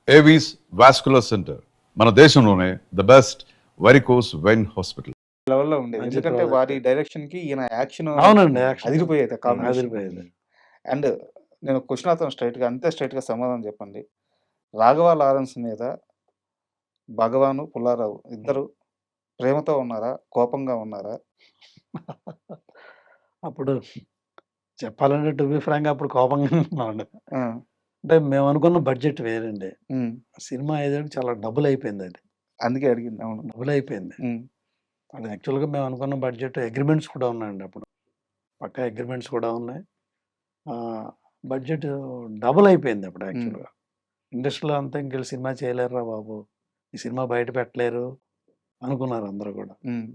Avis vascular centre మన దేశంలోనే the best varicose vein hospital లెవెల్‌లో ఉండేది. మంచి ఎందుకంటే ప్రాజెక్ట్. వారి డైరెక్షన్‌కి ఈయన యాక్షన్ అవునండి. యాక్షన్ అదిరిపోయేది కాంబినేషన్. అదిరిపోయేది. అండ్ నేను క్వెషన్ అడుగుతాను స్ట్రెయిట్‌గా, అంతే స్ట్రెయిట్‌గా సమాధానం చెప్పండి. రాఘవ లారెన్స్ మీద భగవాను, పుల్లారావు ఇద్దరు ప్రేమతో ఉన్నారా? కోపంగా ఉన్నారా? అప్పుడు చెప్పాలంటే టు బి ఫ్రాంక్ అప్పుడు కోపంగానే ఉన్నామండి. ఆ! అంటే మేము అనుకున్న బడ్జెట్ వేరండి. హ్మ్. సినిమా అయ్యేసరికి చాలా డబుల్ అయిపోయింది అది. అందుకే అడిగింది. అవును. డబుల్ అయిపోయింది. హ్మ్. అది యాక్చువల్‌గా మేము అనుకున్న బడ్జెట్ అగ్రీమెంట్స్ కూడా ఉన్నాయండి అప్పుడు. పక్కా అగ్రీమెంట్స్ కూడా ఉన్నాయి. బడ్జెట్ డబుల్ అయిపోయింది అప్పుడు హ్మ్. యాక్చువల్‌గా. ఇండస్ట్రీలో అంతా ఇంక సినిమా చేయలేరురా బాబు! ఈ సినిమా బయట పెట్టలేరు అనుకున్నారు అందరూ కూడా. హ్మ్.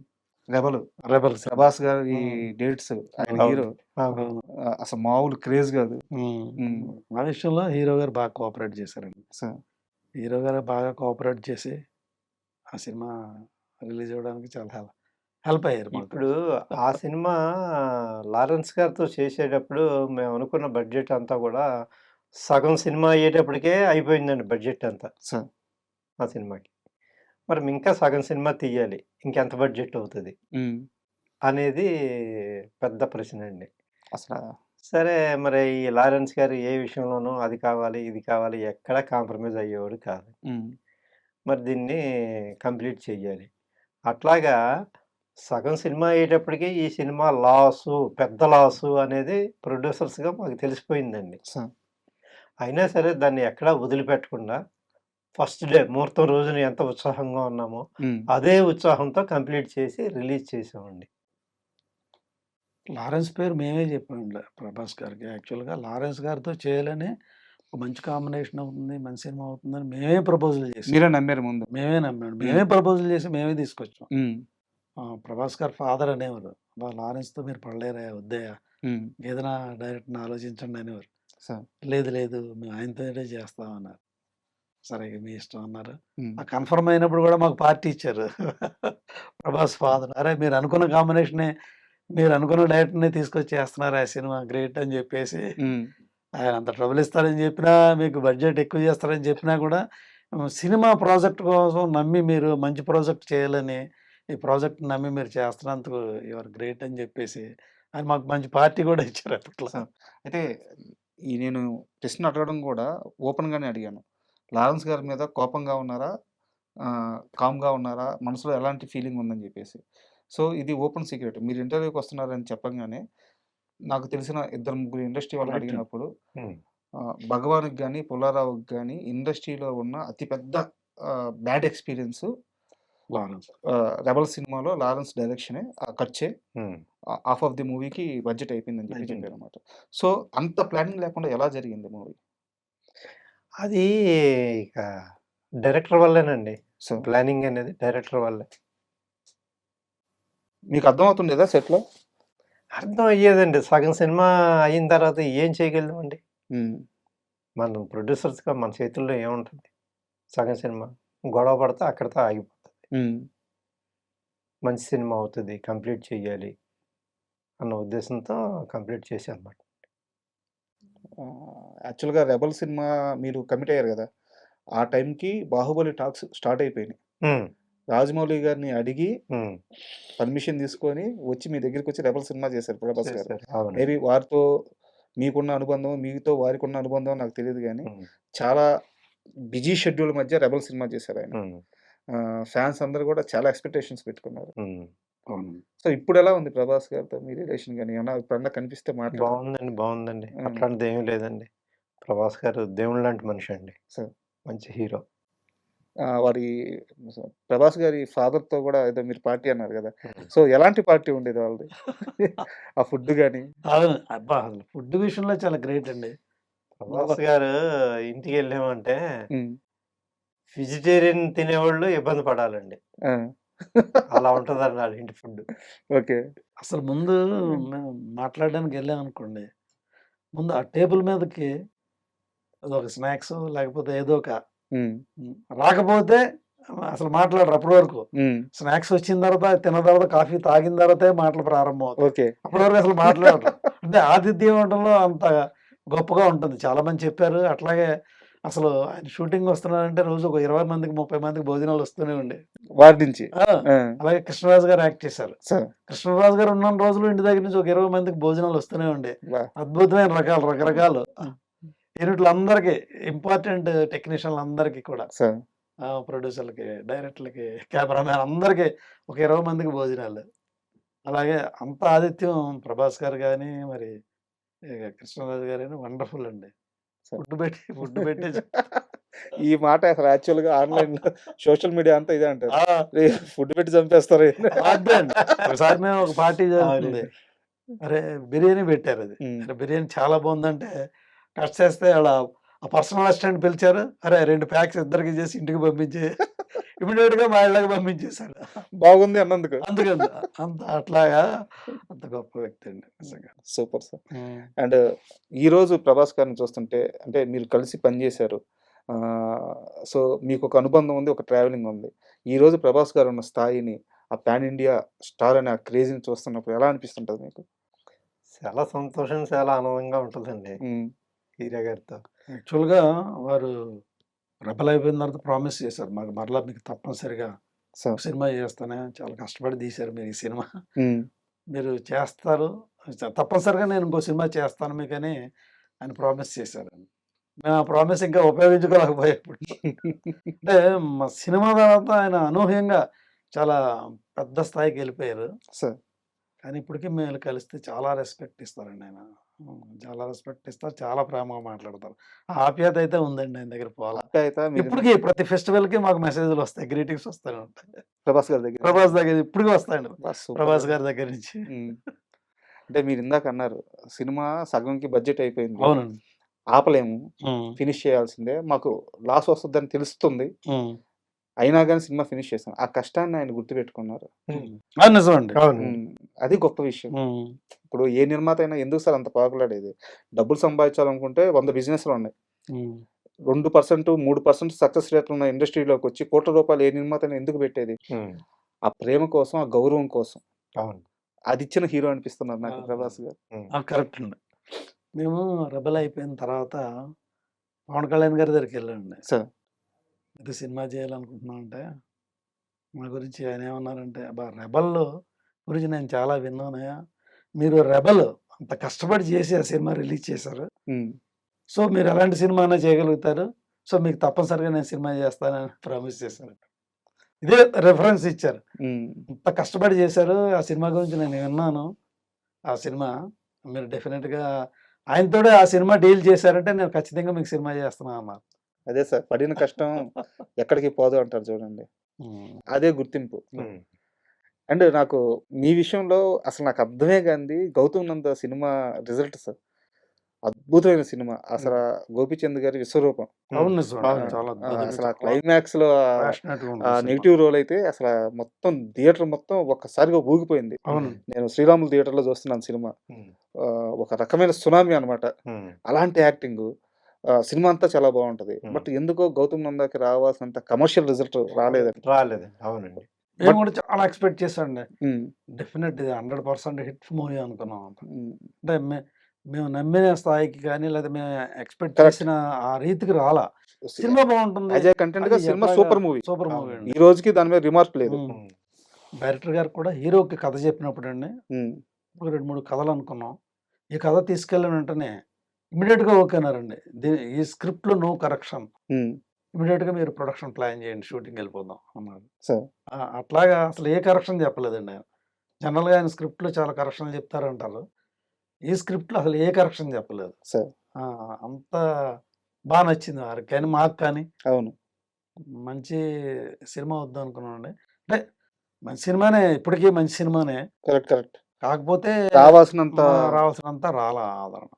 'Rebel' rebel cinema. ప్రభాస్ గారి హ్మ్. డేట్స్ ఆయన అవును. హీరో అవును. అసలు మామూలు క్రేజ్ కాదు. హ్మ్. హ్మ్. ఆ విషయంలో హీరో గారు బాగా కోఆపరేట్ చేశారండి. సో హీరో గారు బాగా కోఆపరేట్ చేసి ఆ సినిమా రిలీజ్ అవ్వడానికి చాలా హెల్ప్ అయ్యారు మాకు. ఇప్పుడు ఆ సినిమా లారెన్స్ గారితో చేసేటప్పుడు మేము అనుకున్న బడ్జెట్ అంతా కూడా సగం సినిమా అయ్యేటప్పటికే అయిపోయిందండి బడ్జెట్ అంతా సో ఆ సినిమాకి. మరి ఇంకా సగం సినిమా తీయాలి. ఇంకెంత బడ్జెట్ అవుతది హ్మ్. అనేది పెద్ద ప్రశ్న అండి. అసల సరే మరి ఈ లారెన్స్ గారు ఏ విషయంలోనూ అది కావాలి, ఇది కావాలి ఎక్కడా కాంప్రమైజ్ అయ్యేవాడు కాదు. హ్మ్. మరి దీన్ని కంప్లీట్ చెయ్యాలి. అట్లాగా సగం సినిమా అయ్యేటప్పటికి ఈ సినిమా లాసు, పెద్ద లాసు అనేది ప్రొడ్యూసర్స్‌గా మాకు తెలిసిపోయిందండి. సో అయినా సరే దాన్ని ఎక్కడా వదిలిపెట్టకుండా ఫస్ట్ డే ముహూర్తం రోజున ఎంత ఉత్సాహంగా ఉన్నామో, హ్మ్. అదే ఉత్సాహంతో కంప్లీట్ చేసి రిలీజ్ చేసామండి. లారెన్స్ పేరు మేమే చెప్పామండి ప్రభాస్ గారికి. యాక్చువల్‌గా లారెన్స్ గారితో చేయాలని ఒక మంచి కాంబినేషన్ అవుతుంది. మంచి సినిమా అవుతుందని మేమే ప్రపోజల్ చేసాం. మీరే నమ్మారు ముందు. మేమే నమ్మాం. హ్మ్. మేమే ప్రపోజల్ చేసి మేమే తీసుకొచ్చాం. హ్మ్. ప్రభాస్ గారి ఫాదర్ అనేవారు. "అబ్బా! లారెన్స్‌తో మీరు పడలేరయ్యా వద్దయ్యా. హ్మ్. ఏదైనా డైరెక్టర్‌ని ఆలోచించండి" అనేవారు. సో లేదు లేదు మేము ఆయనతోనే చేస్తాం అన్నారు. సరే ఇక మీ ఇష్టం అన్నారు. హ్మ్. ఆ కన్ఫర్మ్ అయినప్పుడు కూడా మాకు పార్టీ ఇచ్చారు. ప్రభాస్ ఫాదర్. "అరే! మీరు అనుకున్న కాంబినేషనే మీరు అనుకున్న డైరెక్టర్‌నే తీసుకొచ్చి చేస్తున్నారు ఆ సినిమా గ్రేట్" అని చెప్పేసి హ్మ్. ఆయన అంత ట్రబుల్ ఇస్తారని చెప్పినా, మీకు బడ్జెట్ ఎక్కువ చేస్తారని చెప్పినా కూడా సినిమా ప్రాజెక్ట్ కోసం నమ్మి మీరు మంచి ప్రాజెక్ట్ చేయాలని, ఈ ప్రాజెక్ట్‌ని నమ్మి మీరు చేస్తున్నందుకు యూ ఆర్ గ్రేట్ అని చెప్పేసి ఆయన మాకు మంచి పార్టీ కూడా ఇచ్చారు అప్పట్లో. సో అయితే నేను ప్రశ్న అడగడం కూడా ఓపెన్‌గానే అడిగాను. లారెన్స్ గారి మీద కోపంగా ఉన్నారా? కామ్‌గా ఉన్నారా? మనసులో ఎలాంటి ఫీలింగ్ ఉందని జెప్పేసి. సో, ఇది ఓపెన్ సీక్రెట్. మీరు ఇంటర్వ్యూకి వస్తున్నారని చెప్పంగానే నాకు తెలిసిన ఇద్దరు, ముగ్గురు ఇండస్ట్రీ వాళ్ళని రైట్. అడిగినప్పుడు హ్మ్. భగవాన్‌కి గాని, పుల్లారావుకి గాని ఇండస్ట్రీలో ఉన్న అతి పెద్ద బ్యాడ్ ఎక్స్‌పీరియన్స్ లారెన్స్. 'రెబెల్' సినిమాలో లారెన్స్ డైరెక్షనే ఖర్చే. హ్మ్. హాఫ్ ఆఫ్ ది మూవీకి బడ్జెట్ అయిపోయిందని చెప్పి అయిపోయింది. చెప్పారనమాట. సో, అంత ప్లానింగ్ లేకుండా ఎలా జరిగింది మూవీ? అది ఇక డైరెక్టర్ వల్లేనండి. సో, ప్లానింగ్ అనేది డైరెక్టర్ వల్లే. మీకు అర్థమవుతుండేదా సెట్‌లో? అర్థం అయ్యేదండి. సగం సినిమా అయిన తర్వాత ఏం చేయగలమండి? హ్మ్. మనం ప్రొడ్యూసర్స్‌గా మన చేతుల్లో ఏముంటుంది? సగం సినిమా. గొడవ పడితే అక్కడితో ఆగిపోతది. హ్మ్. మంచి సినిమా అవుతది. కంప్లీట్ చెయ్యాలి అన్న ఉద్దేశంతో కంప్లీట్ చేశానన్నమాట. యాక్చువల్‌గా 'రెబెల్' సినిమా మీరు కమిట్ అయ్యారు గదా! ఆ టైంకి 'బాహుబలి' టాక్స్ స్టార్ట్ అయిపోయినాయి. హ్మ్. రాజమౌళి గారిని అడిగి హ్మ్. పర్మిషన్ తీసుకొని వచ్చి మీ దగ్గరికొచ్చి 'రెబెల్' సినిమా చేశారు ప్రభాస్ గారు. చేశారు. అవునండి. మేబీ వారితో మీకున్న అనుబంధం, మీతో వారికున్న అనుబంధం నాకు తెలీదు గానీ, హ్మ్. చాలా బిజీ షెడ్యూల్ మధ్య 'రెబెల్' సినిమా చేశారాయన. హ్మ్. ఫ్యాన్స్ అందరూ గూడా చాలా ఎక్స్‌పెక్టేషన్స్ పెట్టుకున్నారు. హ్మ్. అవును. సో, ఇప్పుడెలా ఉంది ప్రభాస్ గారితో మీ రిలేషన్ గాని? ఏమన్నా ఎప్పుడన్నా కనిపిస్తే మాట్లాడతారా? బావుందండి. బావుందండి. హ్మ్. అట్లాంటిదేమీ లేదండి. ప్రభాస్ గారు దేవుడిలాంటి మనిషండి. సో మంచి హీరో. వారి ప్రభాస్ గారి ఫాదర్‌తో గూడా ఏదో మీరు పార్టీ అన్నారు గదా! హ్మ్. సో, ఎలాంటి పార్టీ ఉండేది వాళ్ళది? ఆ ఫుడ్ గాని? అవును. అబ్బా! అసలు ఫుడ్ విషయంలో చాలా గ్రేట్ అండి. ప్రభాస్ గారు ఇంటికెళ్ళామంటే హ్మ్. వెజిటేరియన్ తినేవాళ్ళు ఇబ్బంది పడాలండి. ఆ! అలా ఉంటదండి ఆళ్ళ ఇంటి ఫుడ్. ఓకే. అసలు ముందు మేము మాట్లాడడానికి వెళ్ళామనుకోండి, ముందు ఆ టేబుల్ మీదకి అదొక స్నాక్సో లేకపోతే ఏదో ఒక హ్మ్. రాకపోతే అసలు మాట్లాడరు అప్పటి వరకు. హ్మ్. స్నాక్స్ వచ్చిన తర్వాత, తిన్న తర్వాత, కాఫీ తాగిన తర్వాతే మాటలు ప్రారంభమవుతాయి. ఓకే. అప్పటి వరకు అసలు మాట్లాడరు. అంటే ఆతిథ్యం ఇవ్వడంలో అంత గొప్పగా ఉంటుంది. చాలామంది చెప్పారు. అట్లాగే అసలు ఆయన షూటింగ్ వస్తున్నారంటే రోజు ఒక 20 మందికి 30 మందికి భోజనాలు వస్తూనే ఉండే. వారి నుంచి. అలాగే కృష్ణరాజు గారు యాక్ట్ చేశారు. సార్. కృష్ణరాజు గారు ఉన్న రోజులు ఇంటి దగ్గర నుంచి ఒక 20 మందికి భోజనాలు వస్తూనే ఉండే. అద్భుతమైన రకరకాలు యూనిట్లు అందరికి ఇంపార్టెంట్ టెక్నీషియన్లు అందరికీ కూడా, సార్. ప్రొడ్యూసర్లకి, డైరెక్టర్లకి, కెమెరామ్యాన్ అందరికి ఒక 20 మందికి భోజనాలు. అలాగే అంత ఆతిథ్యం ప్రభాస్ గారు కానీ మరి కృష్ణరాజు గారు కానీ వండర్ఫుల్ అండి. ఫుడ్ పెట్టి ఈ మాట అసలు యాక్చువల్గా ఆన్లైన్ సోషల్ మీడియా అంతా ఇదే అంటారు, ఫుడ్ పెట్టి చంపేస్తారు. ఒకసారి మేము ఒక పార్టీ జరుగుతుంది, అరే బిర్యానీ పెట్టారు. అది అరే బిర్యానీ చాలా బాగుందంటే కట్ చేస్తే అలా ఆ పర్సనల్ అసిస్టెంట్ పిలిచారు, అరే 2 ప్యాక్స్ ఇద్దరికి చేసి ఇంటికి పంపించి ఇమీడియట్ గా మా ఇళ్ళకి పంపించేశాడు. బాగుంది అన్నందుకు. అందుకని అంత అట్లాగా అంత గొప్ప వ్యక్తి అండి నిజంగా. Super sir. అండ్ ఈ రోజు ప్రభాస్ గారిని చూస్తుంటే అంటే మీరు కలిసి పనిచేశారు, సో మీకు ఒక అనుబంధం ఉంది, ఒక ట్రావెలింగ్ ఉంది. ఈ రోజు ప్రభాస్ గారు ఉన్న స్థాయిని, ఆ పాన్ ఇండియా స్టార్ అనే ఆ క్రేజ్ని చూస్తున్నప్పుడు ఎలా అనిపిస్తుంటది మీకు? చాలా సంతోషం, చాలా ఆనందంగా ఉంటుందండి హీరో గారితో. యాక్చువల్గా వారు రెబల్ అయిపోయిన తర్వాత ప్రామిస్ చేశారు మాకు, మరలా మీకు తప్పనిసరిగా సినిమా చేస్తానే, చాలా కష్టపడి తీశారు మీరు ఈ సినిమా, మీరు చేస్తారు తప్పనిసరిగా, నేను ఇంకో సినిమా చేస్తాను మీకు అని ఆయన ప్రామిస్ చేశారు. మేము ఆ ప్రామిస్ ఇంకా ఉపయోగించుకోలేకపోయేప్పుడు. అంటే మా సినిమా తర్వాత ఆయన అనూహ్యంగా చాలా పెద్ద స్థాయికి వెళ్ళిపోయారు సార్. కానీ ఇప్పటికీ మేము కలిస్తే చాలా రెస్పెక్ట్ ఇస్తారండి ఆయన, చాలా రెస్పెక్ట్ ఇస్తారు, చాలా ప్రేమగా మాట్లాడతారు. ఆ ఆప్యాయత అయితే ఉందండి ఆయన దగ్గర పోలా. ఇప్పటికీ ప్రతి ఫెస్టివల్ కి మాకు మెసేజ్లు వస్తాయి, గ్రీటింగ్స్ వస్తాయి ఉంటాయి ప్రభాస్ గారి దగ్గర. ప్రభాస్ దగ్గర ఇప్పటికీ వస్తాయండి, ప్రభాస్ గారి దగ్గర నుంచి. అంటే మీరు ఇందాక అన్నారు సినిమా సగంకి బడ్జెట్ అయిపోయింది, అవునండి, ఆపలేము, ఫినిష్ చేయాల్సిందే, మాకు లాస్ వస్తుందని తెలుస్తుంది, అయినా కానీ సినిమా ఫినిష్ చేశాను. ఆ కష్టాన్ని ఆయన గుర్తుపెట్టుకున్నారు. నిజమండి, అది గొప్ప విషయం. ఇప్పుడు ఏ నిర్మాత అయినా ఎందుకు సార్ అంత పాకులాడేది? డబ్బులు సంపాదించాలనుకుంటే 100 బిజినెస్లు ఉన్నాయి, 2% 3% సక్సెస్ రేట్ ఉన్న ఇండస్ట్రీలోకి వచ్చి కోట్ల రూపాయలు ఏ నిర్మాత అయినా ఎందుకు పెట్టేది? ఆ ప్రేమ కోసం, ఆ గౌరవం కోసం. అది ఇచ్చిన హీరో అనిపిస్తున్నారు నాకు ప్రభాస్ గారు. కరెక్ట్ అండి. మేము రెబల్ అయిపోయిన తర్వాత పవన్ కళ్యాణ్ గారి దగ్గరికి వెళ్ళండి సార్, ఇది సినిమా చేయాలనుకుంటున్నాం అంటే మా గురించి ఆయన ఏమన్నారంటే, అబ్బా రెబల్ గురించి నేను చాలా విన్నానయ్యా, మీరు రెబల్ అంత కష్టపడి చేసి ఆ సినిమా రిలీజ్ చేశారు, సో మీరు ఎలాంటి సినిమా అయినా చేయగలుగుతారు, సో మీకు తప్పనిసరిగా నేను సినిమా చేస్తానని ప్రామిస్ చేశారు. ఇదే రెఫరెన్స్ ఇచ్చారు, అంత కష్టపడి చేశారు, ఆ సినిమా గురించి నేను విన్నాను, ఆ సినిమా మీరు డెఫినెట్గా ఆయనతోనే ఆ సినిమా డీల్ చేశారంటే నేను ఖచ్చితంగా మీకు సినిమా చేస్తున్నాను అన్నారు. అదే సార్, పడిన కష్టం ఎక్కడికి పోదు అంటారు చూడండి, అదే గుర్తింపు. అండ్ నాకు మీ విషయంలో అసలు నాకు అర్థమే కాంది గౌతమ్ నంద సినిమా రిజల్ట్ సార్, అద్భుతమైన సినిమా అసలు. గోపీచంద్ గారి విశ్వరూపం అసలు క్లైమాక్స్ లో నెగిటివ్ రోల్ అయితే అసలు మొత్తం థియేటర్ మొత్తం ఒక్కసారిగా ఊగిపోయింది. నేను శ్రీరాములు థియేటర్ లో చూస్తున్నాను సినిమా, ఒక రకమైన సునామీ అనమాట. అలాంటి యాక్టింగ్, సినిమా అంతా చాలా బాగుంటది. బట్ ఎందుకో గౌతమ్ నందాకి రావాల్సినంత కమర్షియల్ రిజల్ట్ రాలేదు. అవునండి, మేము కూడా చాలా ఎక్స్పెక్ట్ చేశాండి, డెఫినెట్ ఇది 100% హిట్ మూవీ అనుకున్నాం. అంటే మేము నమ్మిన స్థాయికి కానీ లేదా మేము ఎక్స్పెక్ట్ చేసిన ఆ రీతికి రాలా. సినిమా బాగుంటుంది, అజయ్ కంటెంట్ గా cinema super movie, super movie. ఈ రోజుకి దాని మీద రిమార్క్ లేదు. డైరెక్టర్ గారు కూడా హీరోకి కథ చెప్పినప్పుడు అండి 2-3 కథలు అనుకున్నాం, ఈ కథ తీసుకెళ్ళిన వెంటనే ఇమీడియట్ గా ఓకే అన్నారండి, ఈ స్క్రిప్ట్ లో నో కరెక్షన్, ఇమీడియట్ గా మీరు ప్రొడక్షన్ ప్లాన్ చేయండి, షూటింగ్ వెళ్ళిపోదాం అన్నారు. అట్లాగా అసలు ఏ కరెక్షన్ చెప్పలేదండి ఆయన. జనరల్ గా ఆయన స్క్రిప్ట్ లో చాలా కరెక్షన్లు చెప్తారంటారు, ఈ స్క్రిప్ట్ లో అసలు ఏ కరెక్షన్ చెప్పలేదు. అంత బాగా నచ్చింది వారికి కానీ మాకు కానీ. అవును, మంచి సినిమా వద్దాం అనుకున్నామండి, అంటే మంచి సినిమానే, ఇప్పటికీ మంచి సినిమానే, కరెక్ట్. కాకపోతే రావాల్సినంత రాలా ఆదరణ.